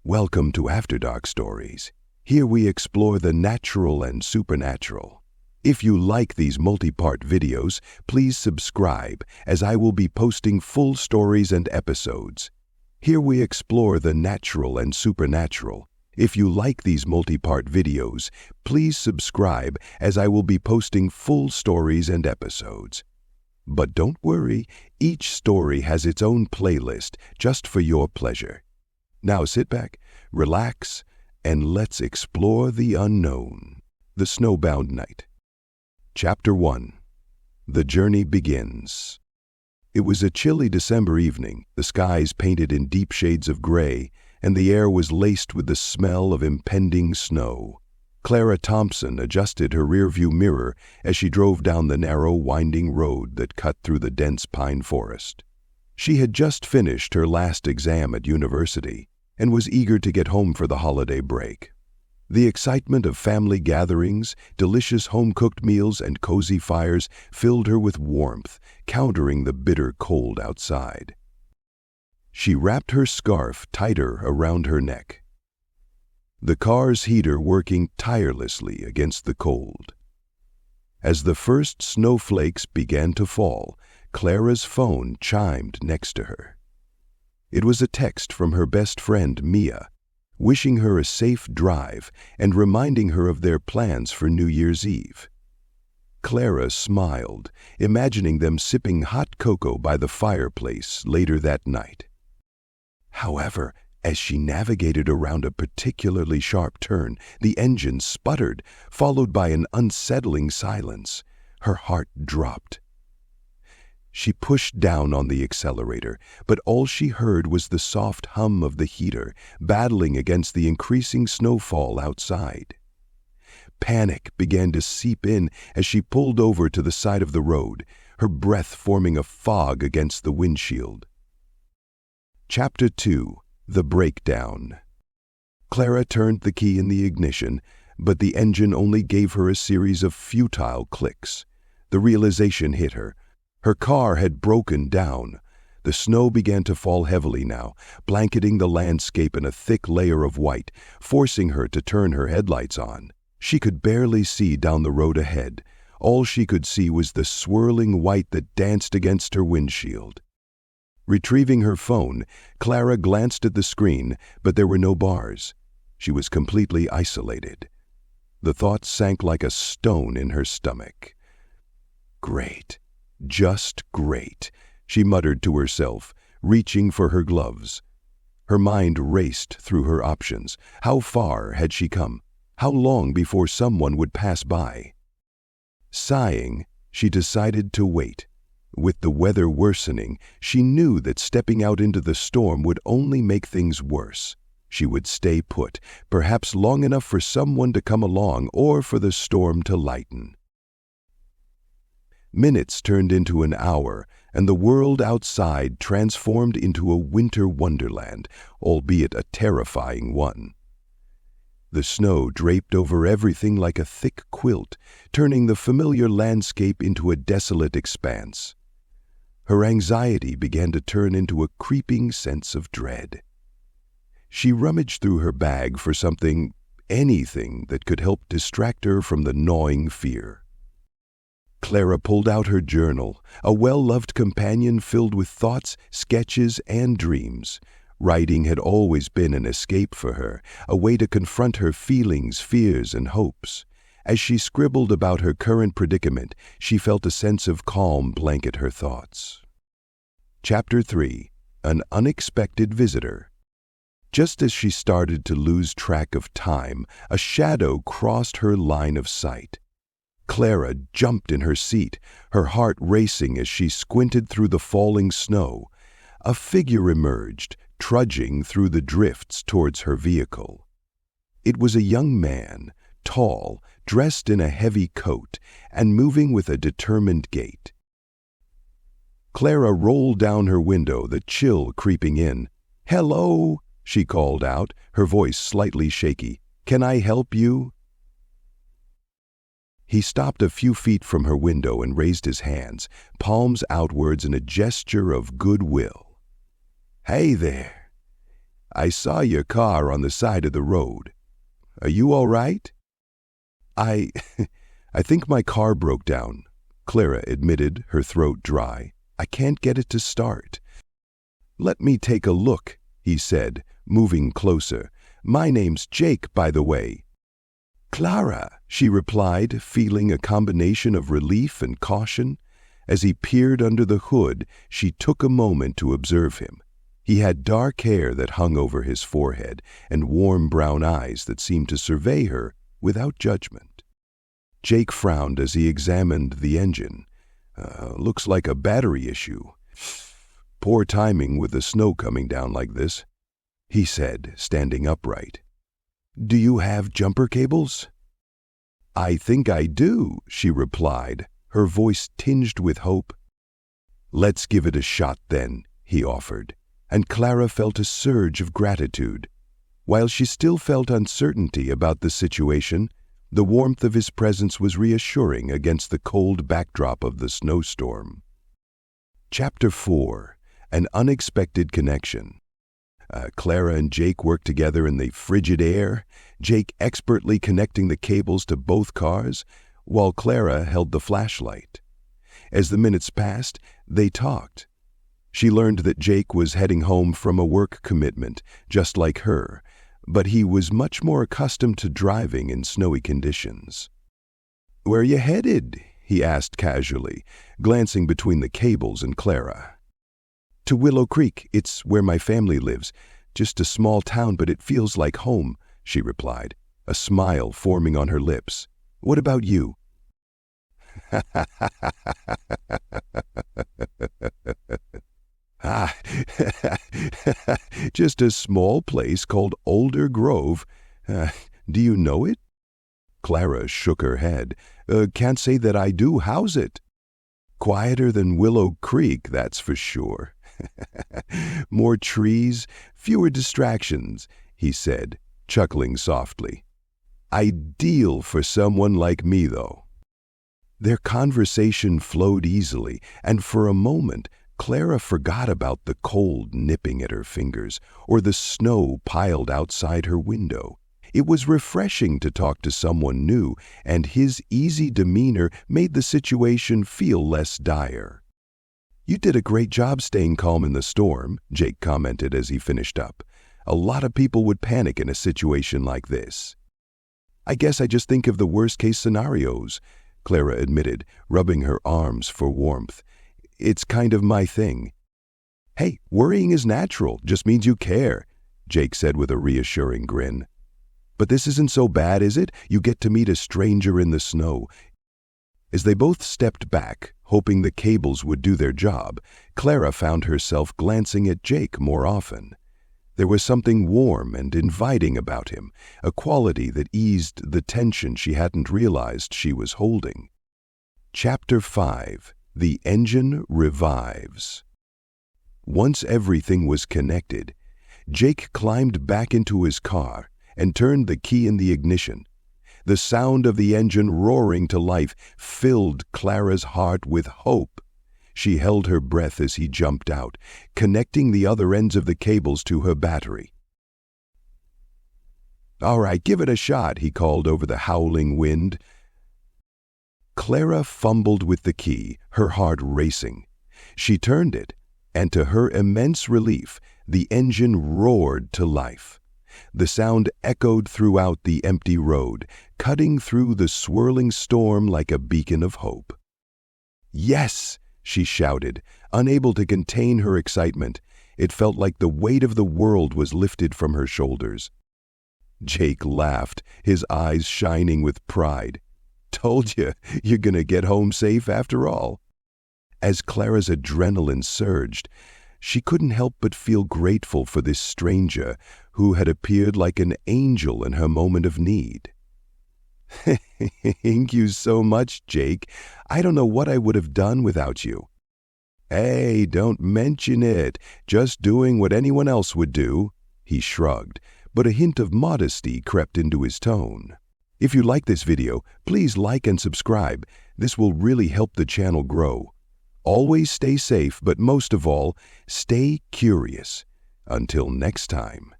Welcome to After Dark Stories. Here we explore the natural and supernatural. If you like these multi-part videos, please subscribe, as I will be posting full stories and episodes. Here we explore the natural and supernatural. If you like these multi-part videos, please subscribe, as I will be posting full stories and episodes. But don't worry, each story has its own playlist just for your pleasure. Now sit back, relax, and let's explore the unknown. The Snowbound Night. Chapter 1. The Journey Begins. It was a chilly December evening, the skies painted in deep shades of gray, and the air was laced with the smell of impending snow. Clara Thompson adjusted her rearview mirror as she drove down the narrow, winding road that cut through the dense pine forest. She had just finished her last exam at university and was eager to get home for the holiday break. The excitement of family gatherings, delicious home-cooked meals, and cozy fires filled her with warmth, countering the bitter cold outside. She wrapped her scarf tighter around her neck, the car's heater working tirelessly against the cold. As the first snowflakes began to fall, Clara's phone chimed next to her. It was a text from her best friend, Mia, wishing her a safe drive and reminding her of their plans for New Year's Eve. Clara smiled, imagining them sipping hot cocoa by the fireplace later that night. However, as she navigated around a particularly sharp turn, the engine sputtered, followed by an unsettling silence. Her heart dropped. She pushed down on the accelerator, but all she heard was the soft hum of the heater, battling against the increasing snowfall outside. Panic began to seep in as she pulled over to the side of the road, her breath forming a fog against the windshield. Chapter 2. The Breakdown. Clara turned the key in the ignition, but the engine only gave her a series of futile clicks. The realization hit her. Her car had broken down. The snow began to fall heavily now, blanketing the landscape in a thick layer of white, forcing her to turn her headlights on. She could barely see down the road ahead. All she could see was the swirling white that danced against her windshield. Retrieving her phone, Clara glanced at the screen, but there were no bars. She was completely isolated. The thought sank like a stone in her stomach. Great. Just great, she muttered to herself, reaching for her gloves. Her mind raced through her options. How far had she come? How long before someone would pass by? Sighing, she decided to wait. With the weather worsening, she knew that stepping out into the storm would only make things worse. She would stay put, perhaps long enough for someone to come along or for the storm to lighten. Minutes turned into an hour, and the world outside transformed into a winter wonderland, albeit a terrifying one. The snow draped over everything like a thick quilt, turning the familiar landscape into a desolate expanse. Her anxiety began to turn into a creeping sense of dread. She rummaged through her bag for something, anything that could help distract her from the gnawing fear. Clara pulled out her journal, a well-loved companion filled with thoughts, sketches, and dreams. Writing had always been an escape for her, a way to confront her feelings, fears, and hopes. As she scribbled about her current predicament, she felt a sense of calm blanket her thoughts. Chapter 3. An Unexpected Visitor. Just as she started to lose track of time, a shadow crossed her line of sight. Clara jumped in her seat, her heart racing as she squinted through the falling snow. A figure emerged, trudging through the drifts towards her vehicle. It was a young man, tall, dressed in a heavy coat, and moving with a determined gait. Clara rolled down her window, the chill creeping in. "Hello," she called out, her voice slightly shaky. "Can I help you?" He stopped a few feet from her window and raised his hands, palms outwards in a gesture of goodwill. "Hey there. I saw your car on the side of the road. Are you all right?" I think my car broke down," Clara admitted, her throat dry. "I can't get it to start." "Let me take a look," he said, moving closer. "My name's Jake, by the way." "Clara," she replied, feeling a combination of relief and caution. As he peered under the hood, she took a moment to observe him. He had dark hair that hung over his forehead and warm brown eyes that seemed to survey her without judgment. Jake frowned as he examined the engine. Looks like a battery issue. Poor timing with the snow coming down like this," he said, standing upright. "Do you have jumper cables?" "I think I do," she replied, her voice tinged with hope. "Let's give it a shot then," he offered, and Clara felt a surge of gratitude. While she still felt uncertainty about the situation, the warmth of his presence was reassuring against the cold backdrop of the snowstorm. Chapter 4. An Unexpected Connection. Clara and Jake worked together in the frigid air, Jake expertly connecting the cables to both cars, while Clara held the flashlight. As the minutes passed, they talked. She learned that Jake was heading home from a work commitment, just like her, but he was much more accustomed to driving in snowy conditions. "Where are you headed?" he asked casually, glancing between the cables and Clara. "To Willow Creek. It's where my family lives. Just a small town, but it feels like home," she replied, a smile forming on her lips. "What about you?" "Just a small place called Older Grove. Do you know it?" Clara shook her head. "Can't say that I do. How's it?" "Quieter than Willow Creek, that's for sure." "More trees, fewer distractions," he said, chuckling softly. "Ideal for someone like me, though." Their conversation flowed easily, and for a moment, Clara forgot about the cold nipping at her fingers or the snow piled outside her window. It was refreshing to talk to someone new, and his easy demeanor made the situation feel less dire. "You did a great job staying calm in the storm," Jake commented as he finished up. "A lot of people would panic in a situation like this." "I guess I just think of the worst-case scenarios," Clara admitted, rubbing her arms for warmth. "It's kind of my thing." "Hey, worrying is natural, just means you care," Jake said with a reassuring grin. "But this isn't so bad, is it? You get to meet a stranger in the snow." As they both stepped back, hoping the cables would do their job, Clara found herself glancing at Jake more often. There was something warm and inviting about him, a quality that eased the tension she hadn't realized she was holding. Chapter 5. The Engine Revives. Once everything was connected, Jake climbed back into his car and turned the key in the ignition. The sound of the engine roaring to life filled Clara's heart with hope. She held her breath as he jumped out, connecting the other ends of the cables to her battery. "All right, give it a shot," he called over the howling wind. Clara fumbled with the key, her heart racing. She turned it, and to her immense relief, the engine roared to life. The sound echoed throughout the empty road, cutting through the swirling storm like a beacon of hope. "Yes!" she shouted, unable to contain her excitement. It felt like the weight of the world was lifted from her shoulders. Jake laughed, his eyes shining with pride. "Told you, you're gonna get home safe after all." As Clara's adrenaline surged, she couldn't help but feel grateful for this stranger who had appeared like an angel in her moment of need. "Thank you so much, Jake. I don't know what I would have done without you." "Hey, don't mention it. Just doing what anyone else would do." He shrugged, but a hint of modesty crept into his tone. If you like this video, please like and subscribe. This will really help the channel grow. Always stay safe, but most of all, stay curious. Until next time.